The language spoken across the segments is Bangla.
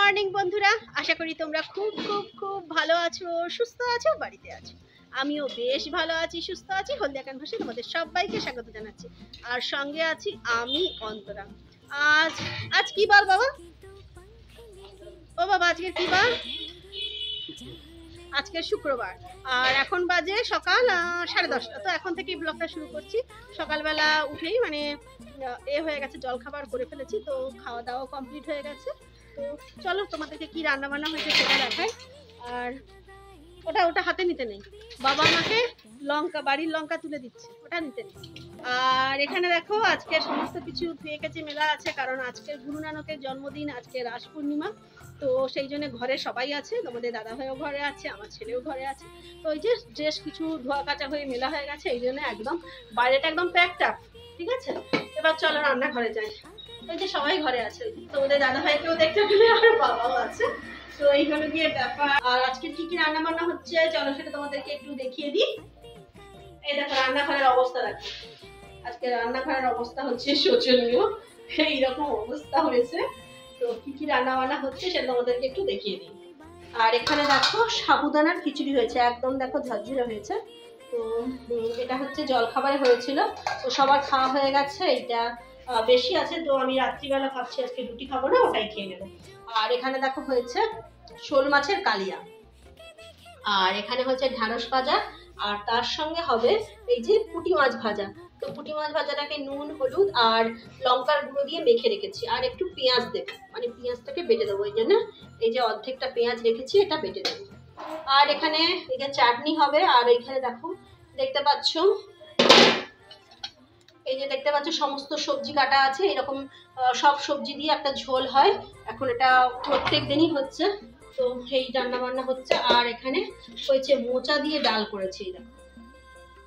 মর্নিং বন্ধুরা, আশা করি তোমরা খুব খুব খুব ভালো আছো, সুস্থ আছো, বাড়িতে আছো। আমিও বেশ ভালো আছি, সুস্থ আছি। হলদিয়া ক্যানভাসে তোমাদের সবাইকে স্বাগত জানাচ্ছি। আর সঙ্গে আছি আমি, অন্তরা। আজ কি বার বাবা? ও বাবা, আজকে কি বার? আজকে শুক্রবার। আর এখন বাজে সকাল 10:30। তো এখন থেকেই ব্লগটা শুরু করছি। সকালবেলা উঠেই মানে হয়ে গেছে, জলখাবার করে ফেলেছি, তো খাওয়া দাওয়া কমপ্লিট হয়ে গেছে। তো চলো তোমাদেরকে কি রান্না বান্না হয়েছে সেটা দেখাই। আর ওটা হাতে নিতে নেই, বাবা আমাকে বাড়ির লঙ্কা তুলে দিচ্ছে, ওটা নিতে নেই। আর এখানে দেখো, আজকে সমস্ত কিছু ধুয়ে কেচে মেলা আছে, কারণ আজকে গুরু নানকের জন্মদিন, আজকে রাস পূর্ণিমা। তো সেই জন্য ঘরে সবাই আছে, তোমাদের দাদা ভাইও ঘরে আছে, আমার ছেলেও ঘরে আছে। তো ওই যে ড্রেস কিছু ধোয়া কাচা হয়ে মেলা হয়ে গেছে, এই জন্য একদম বাইরেটা একদম প্যাকড আপ। ঠিক আছে, এবার চলো রান্নাঘরে যাই। ওই যে সবাই ঘরে আছে, তোমাদের দাদা ভাইকেও দেখতে পেলে, আর বাবাও আছে। তো এইগুলো গিয়ে ব্যাপার। আর আজকে কি কি রান্না বান্না হচ্ছে চলো সেটা তোমাদেরকে একটু দেখিয়ে দিই। এই দেখো রান্নাঘরের অবস্থা দেখো। আজকে রান্নাঘরের অবস্থা হচ্ছে শোচনীয়, এইরকম অবস্থা হয়েছে। তো কি কি রান্না বান্না হচ্ছে সেটা তোমাদেরকে একটু দেখিয়ে দিই। আর এখানে দেখো সাবুদানার খিচুড়ি হয়েছে, একদম দেখো ঝরঝরে হয়েছে। তো এটা হচ্ছে জলখাবারে হয়েছিল, তো সবার খাওয়া হয়ে গেছে। এটা বেশি আছে, তো আমি রাত্রিবেলা ভাবছি আজকে রুটি খাবো না, ওটাই খেয়ে নেবো। আর এখানে দেখো হয়েছে শোল মাছের কালিয়া। আর এখানে হচ্ছে ঢ্যাঁড়স ভাজা, আর তার সঙ্গে হবে এই যে পুঁটি মাছ ভাজা। তো পুঁটি মাছ ভাজাটাকে নুন, হলুদ আর লঙ্কার গুঁড়ো দিয়ে মেখে রেখেছি। আর একটু পেঁয়াজ দেবো, মানে পেঁয়াজটাকে বেটে দেবো, এই জন্য এই যে অর্ধেকটা পেঁয়াজ রেখেছি, এটা বেটে দেবো। আর এখানে এই যে চাটনি হবে। আর এখানে দেখো দেখতে পাচ্ছ, এই যে দেখতে পাচ্ছ সমস্ত সবজি কাটা আছে, এরকম সব সবজি দিয়ে একটা ঝোল হয়। এখন এটা প্রত্যেক দিনই হচ্ছে, তো এই রান্না বান্না হচ্ছে। আর এখানে হয়েছে মোচা দিয়ে ডাল করেছি,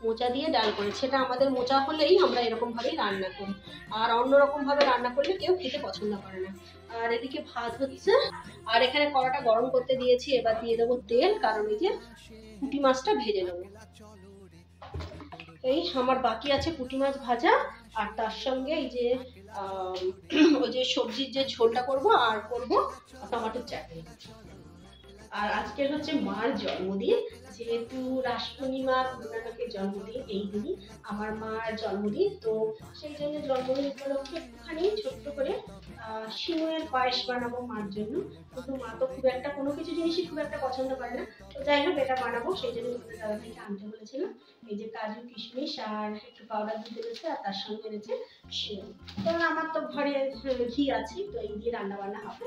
মোচা দিয়ে ডাল করেছি। এটা আমাদের মোচা হলেই আমরা এরকম ভাবেই রান্না করি, আর অন্যরকম ভাবে রান্না করলে কেউ খেতে পছন্দ করে না। আর এদিকে ভাত হচ্ছে। আর এখানে কড়াটা গরম করতে দিয়েছি, এবার দিয়ে দেবো তেল, কারণ এই যে পুঁটি মাছটা ভেজে নেবো। এই আমার বাকি আছে পুঁটি মাছ ভাজা, আর তার সঙ্গে এই যে ওই যে সবজির যে ঝোলটা করব, আর করব টমেটোর চাটনি। আর আজকে হচ্ছে মার জন্মদিন, যেহেতু রাস পূর্ণিমা, গুরু নানকের জন্মদিন, এই দিনই আমার মার জন্মদিন। তো সেই জন্য জন্মদিন উপলক্ষে একটুখানি ছোট্ট করে সিমুয়ের পায়েস বানাবো মার জন্য। কিন্তু মা তো খুব একটা কোনো কিছু জিনিসই খুব একটা পছন্দ করে না, তো যাই হোক এটা বানাবো। সেই জন্য দাদা ভাইকে আনতে বলেছিলাম। এই যে কাজু, কিশমিশ আর একটু পাউডার দিতে রয়েছে, আর তার সঙ্গে রয়েছে সিমুই। কারণ আমার তো ঘরে ঘি আছে, তো এই দিয়ে রান্না বান্না হবে।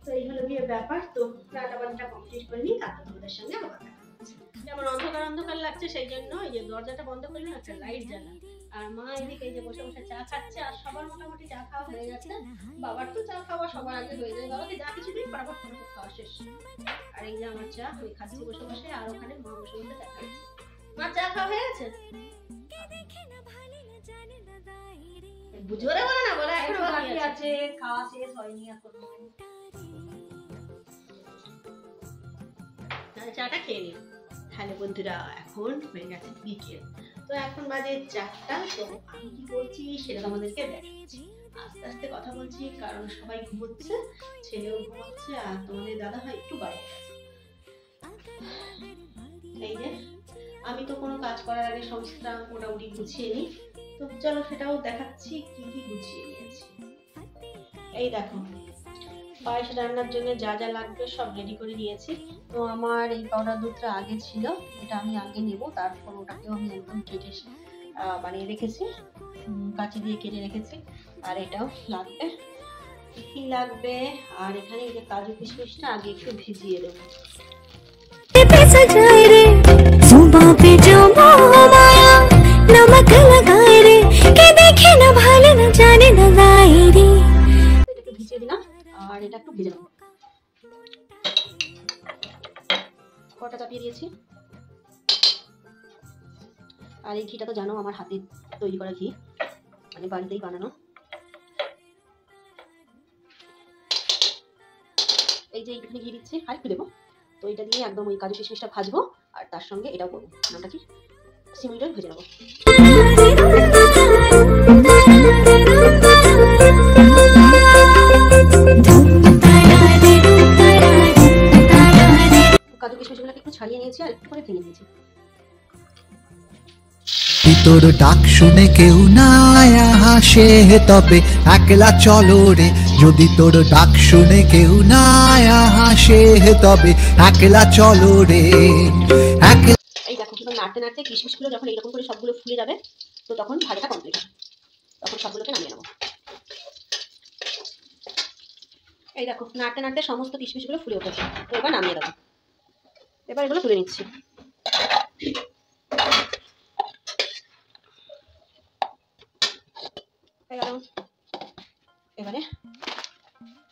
তো এই হলো গিয়ে ব্যাপার। তো রান্না বান্নাটা কমপ্লিট করে নিই, তারপর তোমাদের সঙ্গে আবার দেখা হচ্ছে। যেমন অন্ধকার অন্ধকার লাগছে, সেই জন্য এই যে দরজাটা বন্ধ করলে একটা লাইট জ্বালা। আর মা এদিকে এই যে বসে বসে চা খাচ্ছে, আর সবার মোটামুটি চা খাওয়া হয়ে গেছে। বাবার তো চা খাওয়া সবার আগে হয়ে যায়, বাবাকে যা কিছু দিই ফটাফট খাওয়া শেষ। আর এই যে আমার চা আমি খাচ্ছি বসে বসে, আর ওখানে মা বসে বসে দেখা যাচ্ছে। মা চা খাওয়া হয়ে গেছে? বুঝরে বলে না, বলে এখনো বাকি আছে, খাওয়া শেষ হয়নি এখনো। চাটা খেয়ে নিই। হ্যালো বন্ধুরা, এখন হয়ে গেছে বিকেল, তো এখন বাজে 4টা। তো আমি কি করছি সেটা তোমাদেরকে দেখাচ্ছি। আস্তে আস্তে কথা বলছি, কারণ সবাই ঘুমোচ্ছে, ছেলেও ঘুমোচ্ছে, আর তোমাদের দাদা ভাই একটু বাইরে গেছে। এই যে আমি তো কোনো কাজ করার আগে সমস্তটা মোটামুটি গুছিয়ে নিই, তো চলো সেটাও দেখাচ্ছি কি কি গুছিয়ে নিয়েছি। এই দেখো পায়েস রান্নার জন্য যা যা লাগবে সব রেডি করে নিয়েছি। তো আমার এই পাউডার দুধটা আগে ছিল, এটা আমি আগে নেব, তারপর ওটাকেও আমি একদম কেটে বানিয়ে রেখেছি, কাঁচি দিয়ে কেটে রেখেছি। আর এটাও লাগবে, কি লাগবে। আর এখানে এই যে কাজু কিশমিশটা আগে একটু ভিজিয়ে দেবো। এটাকে ভিজিয়ে দিলাম, আর এটা একটু ভেজে নেবো। কড়াটা চাপিয়ে দিয়েছি। আর এই ঘিটা তো জানো আমার হাতে তৈরি করা ঘি, মানে বাড়িতেই বানানো। এই যে এইখানে ঘি দিচ্ছি, আর একটু দেবো। তো এটা দিয়ে একদম ওই কাজু কিশমিশটা ভাজবো, আর তার সঙ্গে এটাও করবো, নামটা কি, সিমুইটা ভেজে নেবো। যদি তোর ডাক শুনে কেউ না আসে তবে একলা চলো রে, যদি তোর ডাক শুনে কেউ না আসে তবে একলা চলো রে। এই দেখো কিভাবে নাড়তে নাড়তে কিশমিশগুলো যখন এইরকম করে সবগুলো ফুলে যাবে তো তখন ভাজাটা কমপ্লিট হবে, তখন সবগুলোকে নামিয়ে নেবো। এই দেখো নাড়তে নাড়তে সমস্ত কিশমিশগুলো ফুলে উঠেছে, তো এবার নামিয়ে দেবো। এবার এগুলো তুলে নিচ্ছি। এবারে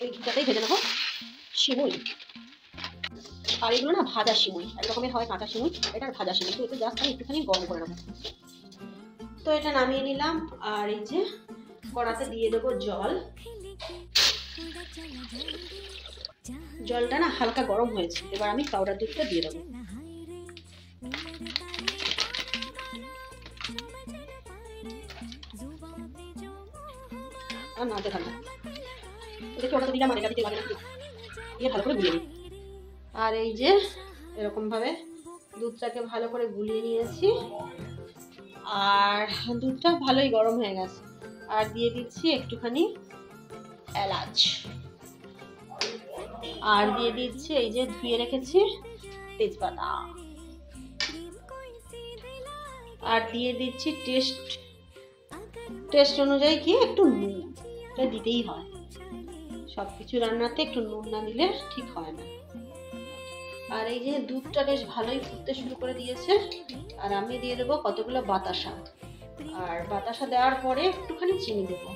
এই ঘিটাতেই ভেজে নেবো শিমুই। আর এগুলো না ভাজা শিমুই, এক রকমের হয় কাঁচা শিমুই, এটা ভাজা শিমুই। তো এটা জাস্ট আমি একটুখানি গরম করে নেবো। তো এটা নামিয়ে নিলাম, আর এই যে কড়াতে দিয়ে দেবো জল। জলটা না হালকা গরম হয়েছে, এবার আমি পাউডার দুধটা দিয়ে দেবো। আর নাড়তে থাকবো, দেখি ওটা তো দিলাম, আর এটা দিতে লাগে না, দিয়ে ভালো করে গুলিয়ে নিই। আর এই যে এরকম ভাবে দুধটাকে ভালো করে গুলিয়ে নিয়েছি, আর দুধটা ভালোই গরম হয়ে গেছে। আর দিয়ে দিচ্ছি একটুখানি এলাচ, আর দিয়ে দিচ্ছি এই যে ধুয়ে রেখেছি তেজপাতা, আর দিয়ে দিচ্ছি টেস্ট অনুযায়ী কি একটু নুন, এটা দিতেই হয়, সবকিছু রান্নাতে একটু নুন না দিলে ঠিক হয় না। আর এই যে দুধটা বেশ ভালোই ফুটতে শুরু করে দিয়েছে, আর আমি দিয়ে দেবো কতগুলো বাতাসা, আর বাতাসা দেওয়ার পরে একটুখানি চিনি দেবো।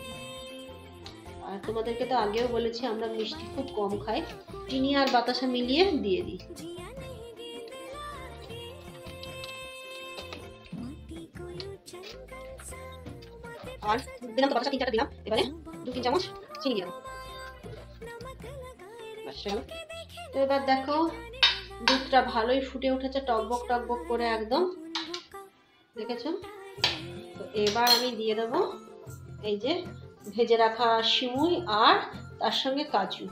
আর তোমাদেরকে তো আগেও বলেছি আমরা মিষ্টি খুব কম খাই, চিনি আর বাতাসা মিলিয়ে দিয়ে দিই। আর দিলাম তো বাতাসা 3-4টা দিলাম, এবারে 2-3 চামচ চিনি দিয়ে দেবো। তো এবার দেখো দুধটা ভালোই ফুটে উঠেছে, টকবক টকবক করে একদম, দেখেছো? তো এবার আমি দিয়ে দেবো এই যে ভেজে রাখা শিমুই আর তার সঙ্গে কাজু।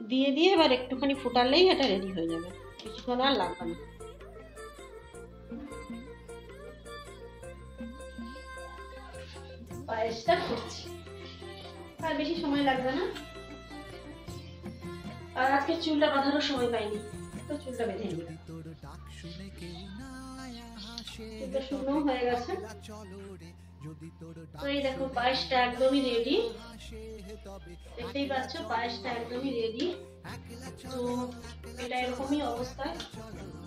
দিয়ে এবার একটুখানি ফুটালেই এটা রেডি হয়ে যাবে, কিছুক্ষণ আর লাগবে না। পায়েসটা করছি, আর বেশি সময় লাগবে না। আর আজকে চুলটা বাঁধারও সময় পাইনি, তো চুলটা বেঁধে নিই। চুলটা শুকনো হয়ে গেছে। তো এই দেখো পায়েসটা একদমই রেডি, দেখতেই পাচ্ছ পায়েসটা একদমই রেডি। তো এটা এরকমই অবস্থায়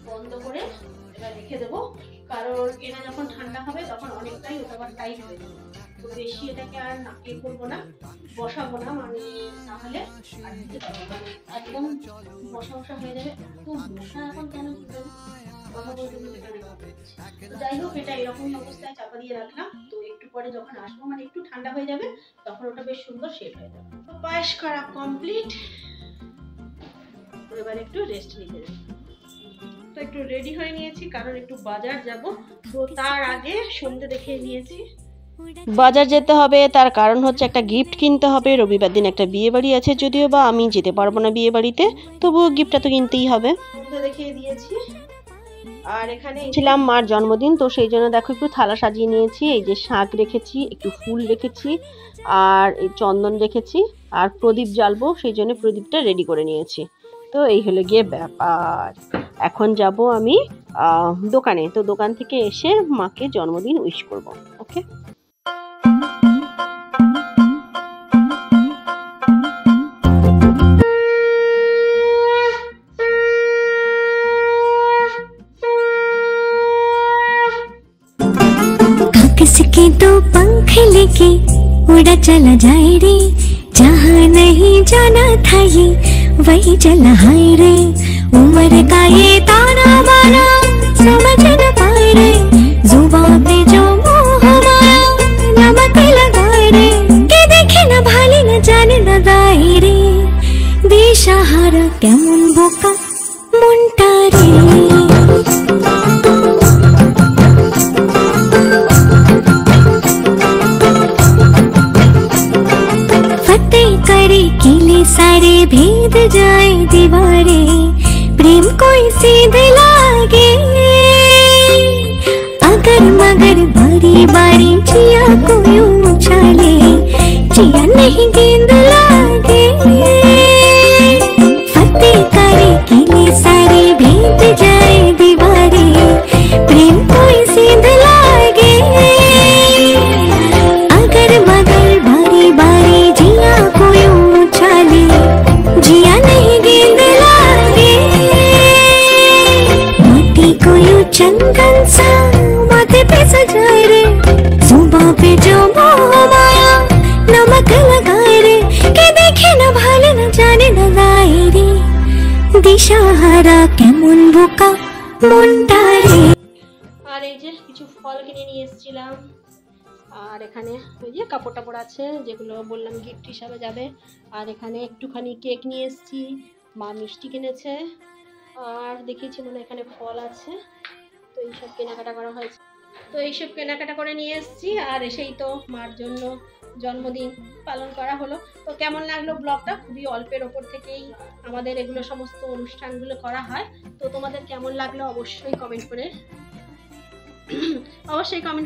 বন্ধ করে এবার রেখে দেবো, কারণ এটা যখন ঠান্ডা হবে তখন অনেকটাই ওটা আবার টাইট হয়ে যাবে। তো বেশি এটাকে আর নাকিয়ে করবো না, বসাবো না, মানে তাহলে আর দিতে পারবো না, একদম বসা হয়ে যাবে। তো বসা এখন কেন কথা বলতে যাই হোক, এটা এরকম অবস্থায় চাপা দিয়ে রাখলাম। তো একটু পরে যখন আসবো, মানে একটু ঠান্ডা হয়ে যাবে, তখন ওটা বেশ সুন্দর শেপ হয়ে যাবে। তো পায়েস করা কমপ্লিট, এবার একটু রেস্ট নিতে যাবো। তো একটু রেডি হয়ে নিয়েছি, কারণ একটু বাজার যাব। তো তার আগে সন্ধ্যে দেখে নিয়েছি। বাজার যেতে হবে, তার কারণ হচ্ছে একটা গিফট কিনতে হবে। রবিবার দিন একটা বিয়ে বাড়ি আছে, যদিও বা আমি যেতে পারবো না বিয়ে বাড়িতে, তবুও গিফটটা তো কিনতেই হবে। সন্ধ্যে দেখিয়ে দিয়েছি, আর এখানে ছিলাম মার জন্মদিন, তো সেই জন্য দেখো একটু থালা সাজিয়ে নিয়েছি। এই যে শাক রেখেছি, একটু ফুল রেখেছি, আর এই চন্দন রেখেছি, আর প্রদীপ জ্বালবো, সেই জন্য প্রদীপটা রেডি করে নিয়েছি। তো এই হলো গিয়ে ব্যাপার। এখন যাব আমি দোকানে, তো দোকান থেকে এসে মাকে জন্মদিন উইশ করব। ওকে, किसके दो पंख लेके उड़ा चला जाए रे, जहाँ नहीं जाना था ये वही चला हाय रे। उम्र का ये ताना बाना समझ न पाए रे, जुबान पे जो मोह माया नमक लगाए रे। के देखे न भाली न जाने न दाए रे, दिशाहारा केमन बोका मुंटा रे। करे किले सारे भेद जाए दीवारे प्रेम कोई सीध लागे अगर मगर बारी बारी जिया को यूं उछाले जिया नहीं गेंद लागे फतेह करे किले सारे भेद जाए दीवारे प्रेम कोई सीध लागे अगर मगर बारी बारी जिया को यूं उछाले जिया नहीं गेंद लागे माटी को यूं चंदन सा माथे पे सजाए रे जुबां पे जो मोह माया नमक लगाए रे के देखे न भाले न जाने न गाए रे दिशाहारा কেমন বোকা মনটা রে। আর এই যে কিছু ফল কিনে নিয়ে এসেছিলাম আর এখানে ওই যে কাপড় টাপড় আছে যেগুলো বললাম গিফট হিসাবে যাবে আর এখানে একটুখানি কেক নিয়ে এসেছি মা মিষ্টি কিনেছে আর দেখিয়েছি মানে এখানে ফল আছে তো এইসব কেনাকাটা করা হয়েছে তো এইসব কেনাকাটা করে নিয়ে এসেছি আর এসেই তো মার জন্য জন্মদিন পালন করা হলো তো কেমন লাগলো ব্লগটা খুবই অল্পের ওপর থেকেই আমাদের এগুলো সমস্ত অনুষ্ঠানগুলো করা হয় তো তোমাদের কেমন লাগলো অবশ্যই কমেন্ট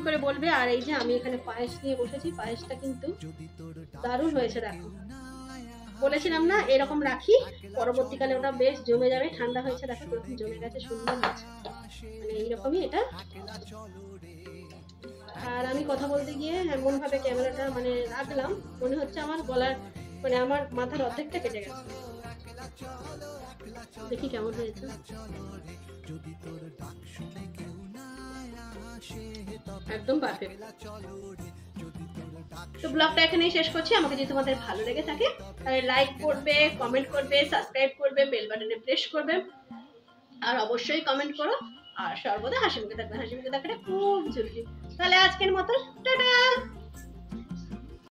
করে বলবে আর এই যে আমি এখানে পায়েস নিয়ে বসেছি পায়েসটা কিন্তু দারুণ হয়েছে দেখো বলেছিলাম না এরকম রাখি পরবর্তীকালে ওটা বেশ জমে যাবে ঠান্ডা হয়েছে দেখো প্রথম জমে গেছে সুন্দর হয়েছে মানে এইরকমই এটা আর আমি কথা বলতে গিয়ে এমন ভাবে ক্যামেরাটা মানে রাখলাম মনে হচ্ছে আমার গলার মানে আমার মাথার অর্ধেকটা কেটে গেছে দেখি কেমন হয়েছে একদম পারফেক্ট তো ব্লগটা এখানেই শেষ করছি আমাকে যদি তোমাদের ভালো লেগে থাকে তাহলে লাইক করবে কমেন্ট করবে সাবস্ক্রাইব করবে বেল বাটনে প্রেস করবে আর অবশ্যই কমেন্ট করো আর সর্বদা হাসি মুখে থাকবে হাসি মুখে থাকাটা খুব জরুরি তাহলে আজকের মতো টাটা।